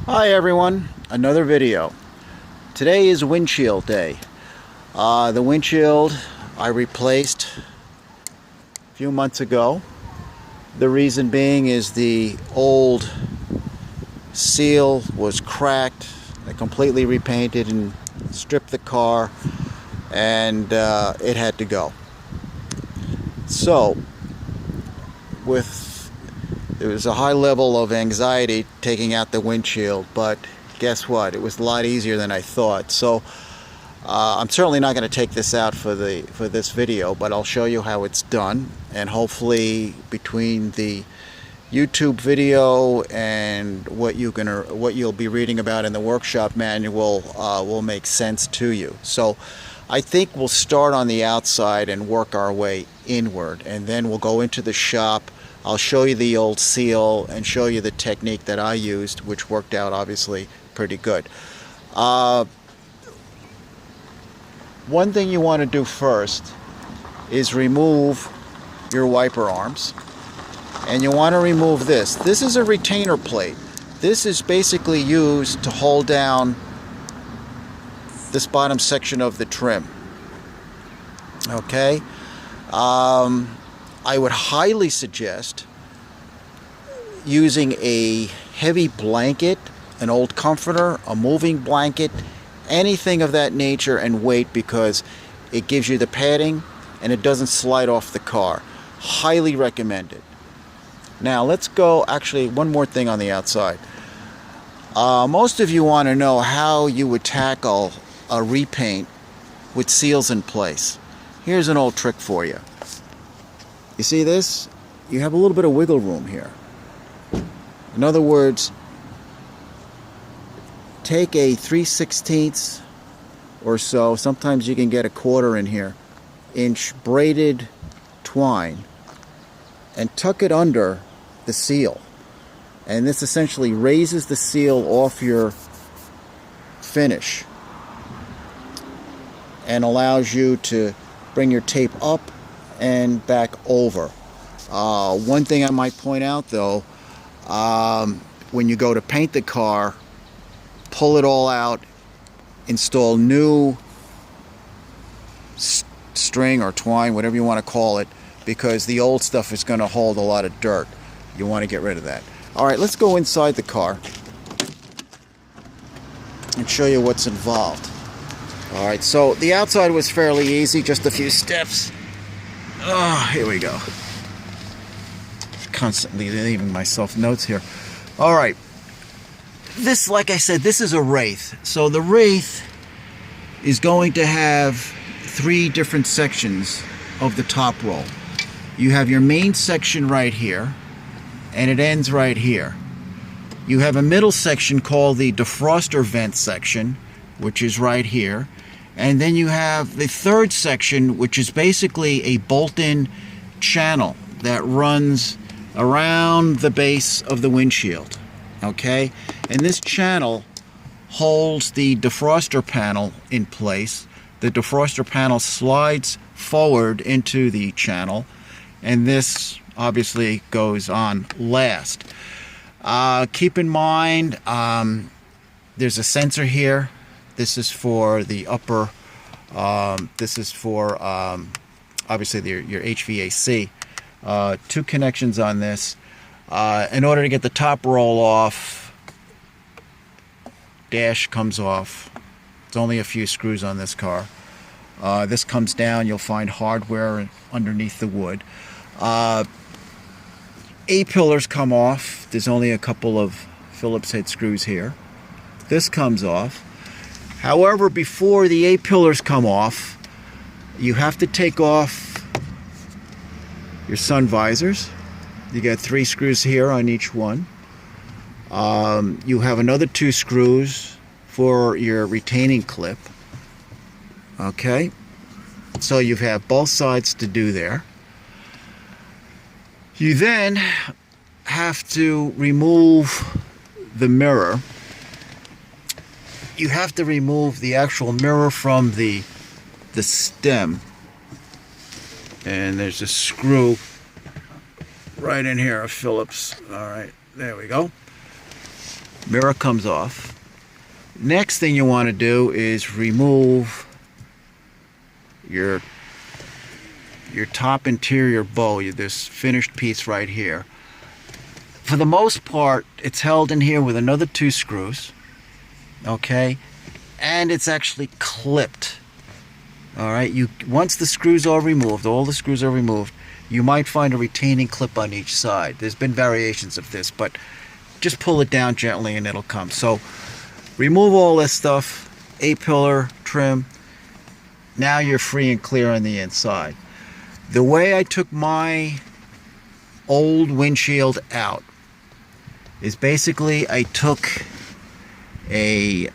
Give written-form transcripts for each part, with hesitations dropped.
Hi everyone, another video. Today is windshield day. The windshield I replaced a few months ago. The reason being is the old seal was cracked. I completely repainted and stripped the car, and it had to go. So it was a high level of anxiety taking out the windshield, but guess what? It was a lot easier than I thought. So I'm certainly not going to take this out for this video, but I'll show you how it's done, and hopefully between the YouTube video and what you'll be reading about in the workshop manual will make sense to you. So I think we'll start on the outside and work our way inward, and then we'll go into the shop. I'll show you the old seal and show you the technique that I used, which worked out obviously pretty good. One thing you want to do first is remove your wiper arms, and you want to remove this. This is a retainer plate. This is basically used to hold down this bottom section of the trim. Okay? I would highly suggest using a heavy blanket, an old comforter, a moving blanket, anything of that nature and weight, because it gives you the padding and it doesn't slide off the car. Highly recommended. Now let's go, actually one more thing on the outside. Most of you want to know how you would tackle a repaint with seals in place. Here's an old trick for you. You see this? You have a little bit of wiggle room here. In other words, take a 3/16 or so, sometimes you can get a 1/4 in here, inch braided twine, and tuck it under the seal. And this essentially raises the seal off your finish and allows you to bring your tape up and back over. One thing I might point out though, when you go to paint the car, pull it all out, install new string or twine, whatever you want to call it, because the old stuff is going to hold a lot of dirt. You want to get rid of that. Alright, let's go inside the car and show you what's involved. Alright, so the outside was fairly easy, just a few steps. Oh, here we go. Constantly leaving myself notes here. Alright. This, like I said, this is a Wraith. So the Wraith is going to have 3 different sections of the top roll. You have your main section right here, and it ends right here. You have a middle section called the defroster vent section, which is right here. And then you have the third section, which is basically a bolt-in channel that runs around the base of the windshield. Okay? And this channel holds the defroster panel in place. The defroster panel slides forward into the channel, and this obviously goes on last. Keep in mind, there's a sensor here. This is for the upper, this is for obviously your HVAC. 2 connections on this. In order to get the top roll off, dash comes off. It's only a few screws on this car. This comes down, you'll find hardware underneath the wood. A-pillars come off. There's only a couple of Phillips head screws here. This comes off. However, before the A-pillars come off, you have to take off your sun visors. You got 3 screws here on each one. You have another 2 screws for your retaining clip. Okay, so you have both sides to do there. You then have to remove the mirror. You have to remove the actual mirror from the stem, and there's a screw right in here, a Phillips. All right, there we go. Mirror comes off. Next thing you want to do is remove your top interior bow, this finished piece right here. For the most part, it's held in here with another 2 screws, okay? And it's actually clipped. All right, once the screws are removed, all the screws are removed, you might find a retaining clip on each side. There's been variations of this, but just pull it down gently and it'll come. So remove all this stuff, A-pillar, trim. Now you're free and clear on the inside. The way I took my old windshield out is basically I took a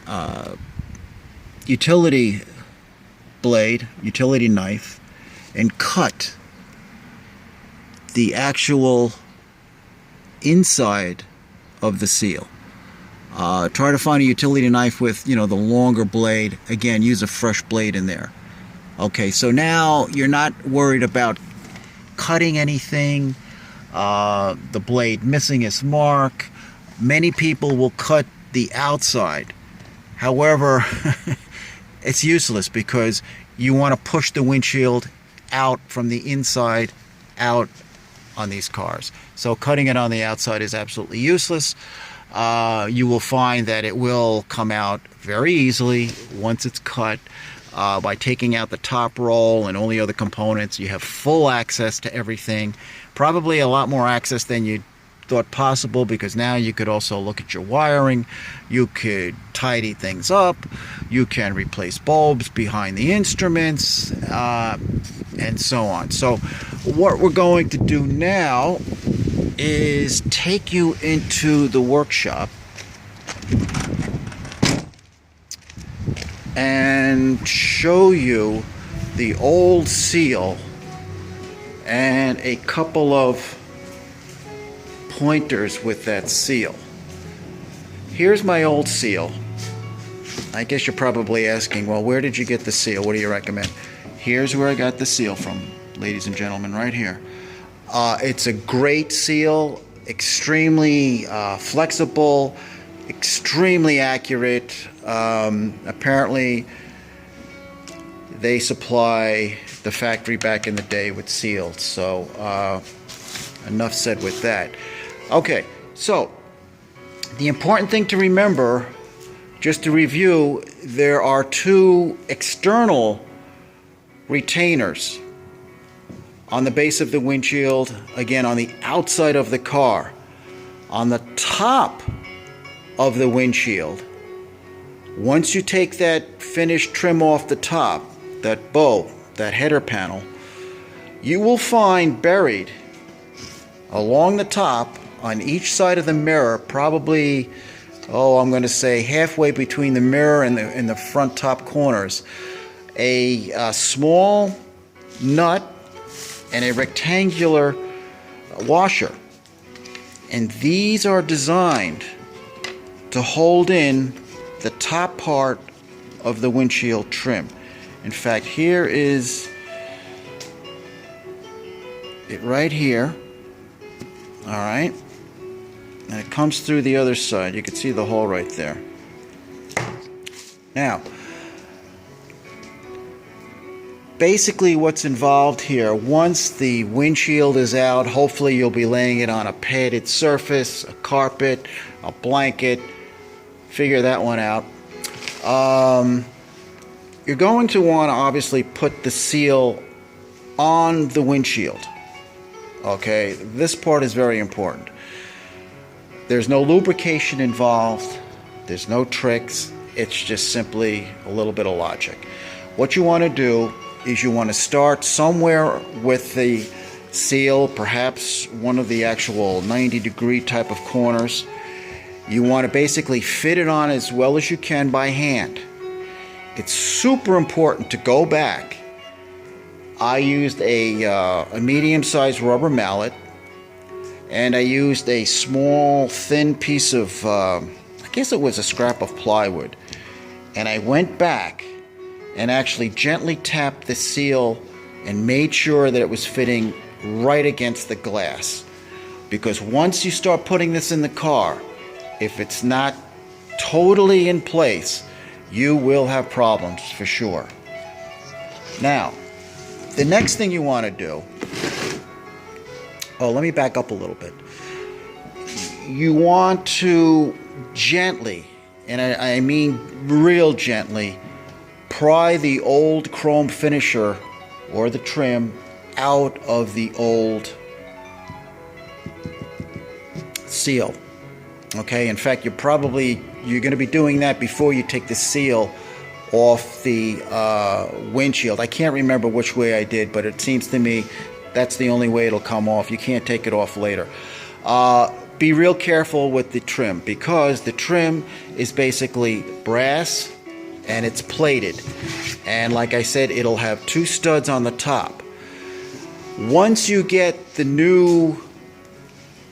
utility blade, utility knife, and cut the actual inside of the seal. Try to find a utility knife with, the longer blade. Again, use a fresh blade in there. Okay, so now you're not worried about cutting anything, the blade missing its mark. Many people will cut the outside. However, it's useless because you want to push the windshield out from the inside out on these cars. So cutting it on the outside is absolutely useless. You will find that it will come out very easily once it's cut. By taking out the top roll and all the other components, you have full access to everything. Probably a lot more access than you thought possible, because now you could also look at your wiring, you could tidy things up, you can replace bulbs behind the instruments, and so on. So what we're going to do now is take you into the workshop and show you the old seal and a couple of pointers with that seal. Here's my old seal. I guess you're probably asking, well, where did you get the seal? What do you recommend? Here's where I got the seal from, ladies and gentlemen, right here. It's a great seal, extremely flexible, extremely accurate. Apparently they supply the factory back in the day with seals. So enough said with that. Okay, so the important thing to remember, just to review, there are 2 external retainers on the base of the windshield, again on the outside of the car. On the top of the windshield, once you take that finished trim off the top, that bow, that header panel, you will find buried along the top on each side of the mirror, probably, I'm going to say halfway between the mirror and the front top corners, a small nut and a rectangular washer. And these are designed to hold in the top part of the windshield trim. In fact, here is it right here. All right. And it comes through the other side. You can see the hole right there. Now, basically what's involved here, once the windshield is out, hopefully you'll be laying it on a padded surface, a carpet, a blanket. Figure that one out. You're going to want to obviously put the seal on the windshield. Okay, this part is very important. There's no lubrication involved. There's no tricks. It's just simply a little bit of logic. What you want to do is you want to start somewhere with the seal, perhaps one of the actual 90-degree type of corners. You want to basically fit it on as well as you can by hand. It's super important to go back. I used a medium-sized rubber mallet, and I used a small thin piece of, I guess it was a scrap of plywood, and I went back and actually gently tapped the seal and made sure that it was fitting right against the glass. Because once you start putting this in the car, if it's not totally in place, you will have problems for sure. Now, the next thing you want to do, let me back up a little bit. You want to gently, and I mean real gently, pry the old chrome finisher or the trim out of the old seal. Okay, in fact, you're going to be doing that before you take the seal off the windshield. I can't remember which way I did, but it seems to me that's the only way it'll come off. You can't take it off later. Be real careful with the trim, because the trim is basically brass and it's plated. And like I said, it'll have two studs on the top. Once you get the new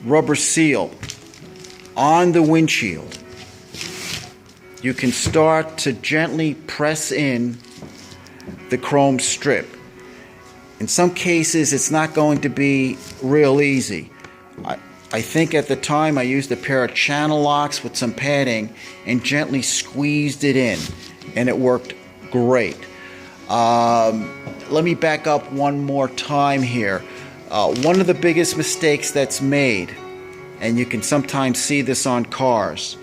rubber seal on the windshield, you can start to gently press in the chrome strip. In some cases, it's not going to be real easy. I think at the time I used a pair of channel locks with some padding and gently squeezed it in, and it worked great. Let me back up one more time here. One of the biggest mistakes that's made, and you can sometimes see this on cars,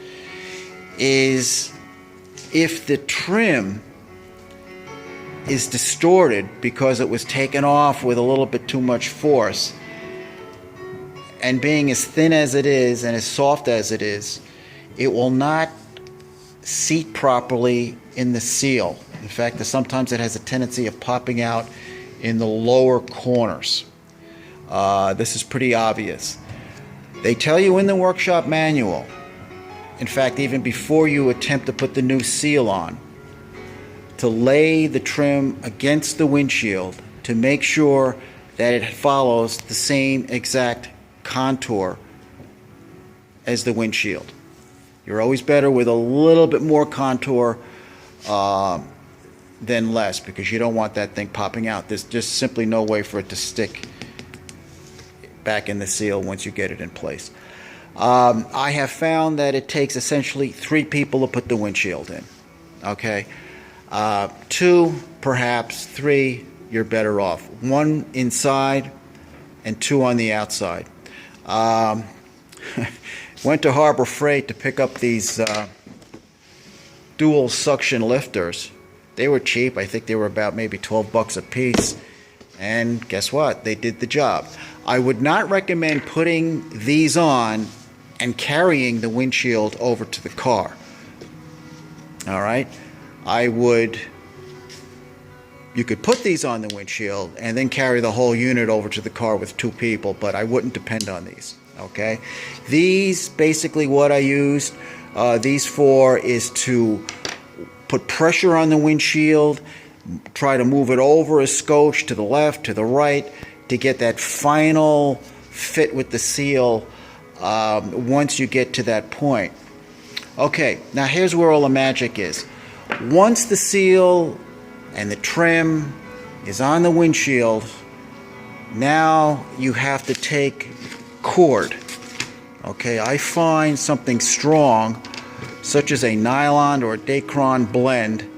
is if the trim is distorted because it was taken off with a little bit too much force, and being as thin as it is and as soft as it is, it will not seat properly in the seal. In fact, sometimes it has a tendency of popping out in the lower corners. This is pretty obvious. They tell you in the workshop manual, in fact, even before you attempt to put the new seal on, to lay the trim against the windshield to make sure that it follows the same exact contour as the windshield. You're always better with a little bit more contour than less, because you don't want that thing popping out. There's just simply no way for it to stick back in the seal once you get it in place. I have found that it takes essentially 3 people to put the windshield in. Okay, 2, perhaps 3, you're better off. 1 inside and 2 on the outside. Went to Harbor Freight to pick up these dual suction lifters. They were cheap. I think they were about maybe 12 bucks a piece. And guess what? They did the job. I would not recommend putting these on and carrying the windshield over to the car. All right? You could put these on the windshield and then carry the whole unit over to the car with 2 people, but I wouldn't depend on these. Okay? These, basically what I used these for is to put pressure on the windshield, try to move it over a scotch to the left, to the right, to get that final fit with the seal once you get to that point. Okay, now here's where all the magic is. Once the seal and the trim is on the windshield, now you have to take cord. Okay, I find something strong, such as a nylon or a Dacron blend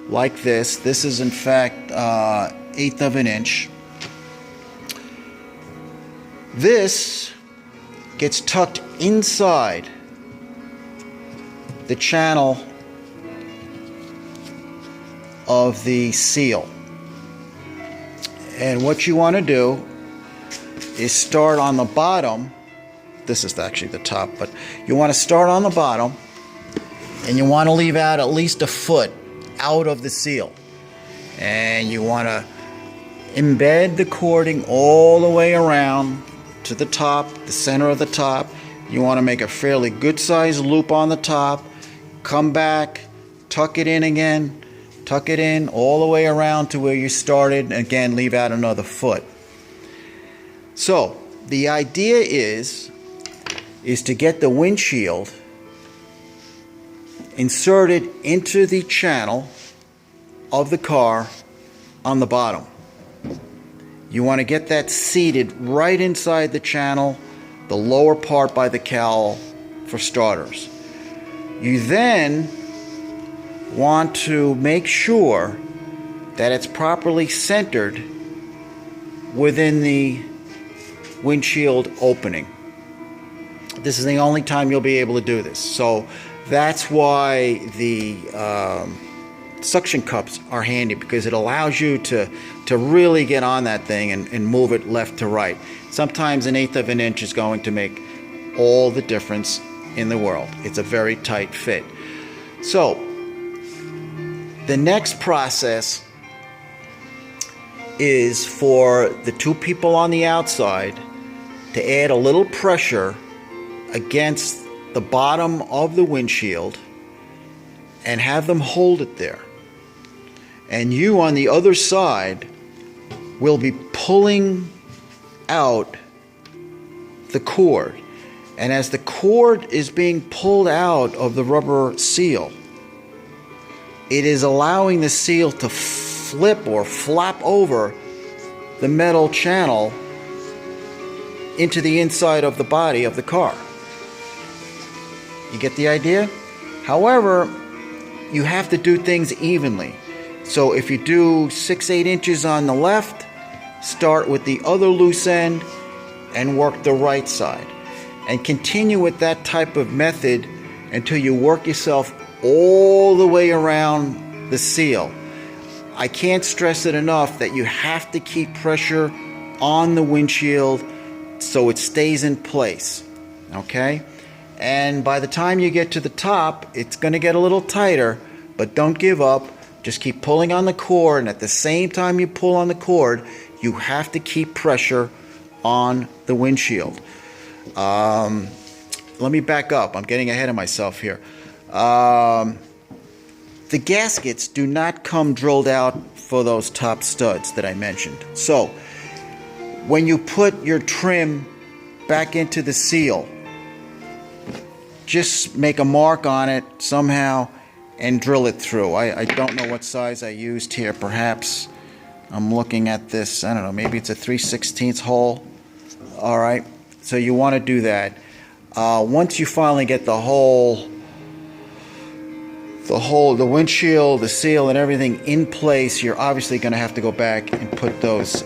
like this. This is in fact 1/8 of an inch. This gets tucked inside the channel of the seal. And what you want to do is start on the bottom. This is actually the top, but you want to start on the bottom, and you want to leave out at least a foot out of the seal. And you want to embed the cording all the way around to the top, the center of the top. You want to make a fairly good sized loop on the top, come back, tuck it in again, tuck it in all the way around to where you started, and again leave out another foot. So the idea is to get the windshield inserted into the channel of the car on the bottom. You want to get that seated right inside the channel, the lower part by the cowl for starters. You then want to make sure that it's properly centered within the windshield opening. This is the only time you'll be able to do this. So that's why the suction cups are handy, because it allows you to really get on that thing and move it left to right. Sometimes 1/8 of an inch is going to make all the difference in the world. It's a very tight fit. So the next process is for the two people on the outside to add a little pressure against the bottom of the windshield and have them hold it there. And you on the other side will be pulling out the cord. And as the cord is being pulled out of the rubber seal, it is allowing the seal to flip or flap over the metal channel into the inside of the body of the car. You get the idea? However, you have to do things evenly. So if you do 6-8 inches on the left, start with the other loose end and work the right side. And continue with that type of method until you work yourself all the way around the seal. I can't stress it enough that you have to keep pressure on the windshield so it stays in place. Okay? And by the time you get to the top, it's going to get a little tighter, but don't give up. Just keep pulling on the cord, and at the same time you pull on the cord, you have to keep pressure on the windshield. Let me back up. I'm getting ahead of myself here. The gaskets do not come drilled out for those top studs that I mentioned. So when you put your trim back into the seal, just make a mark on it somehow and drill it through. I don't know what size I used here. Perhaps I'm looking at this, I don't know, maybe it's a 3/16 hole. All right, so you want to do that. Once you finally get the windshield, the seal, and everything in place, you're obviously going to have to go back and put those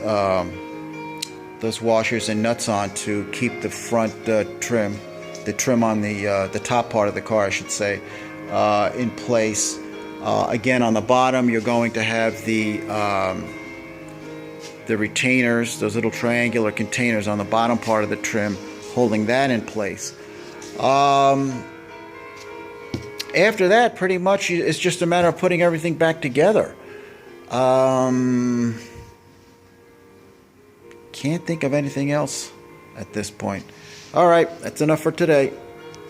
washers and nuts on to keep the front trim, the trim on the top part of the car, I should say, in place. Again, on the bottom, you're going to have the retainers, those little triangular containers on the bottom part of the trim, holding that in place. After that, pretty much, it's just a matter of putting everything back together. Can't think of anything else at this point. All right, that's enough for today.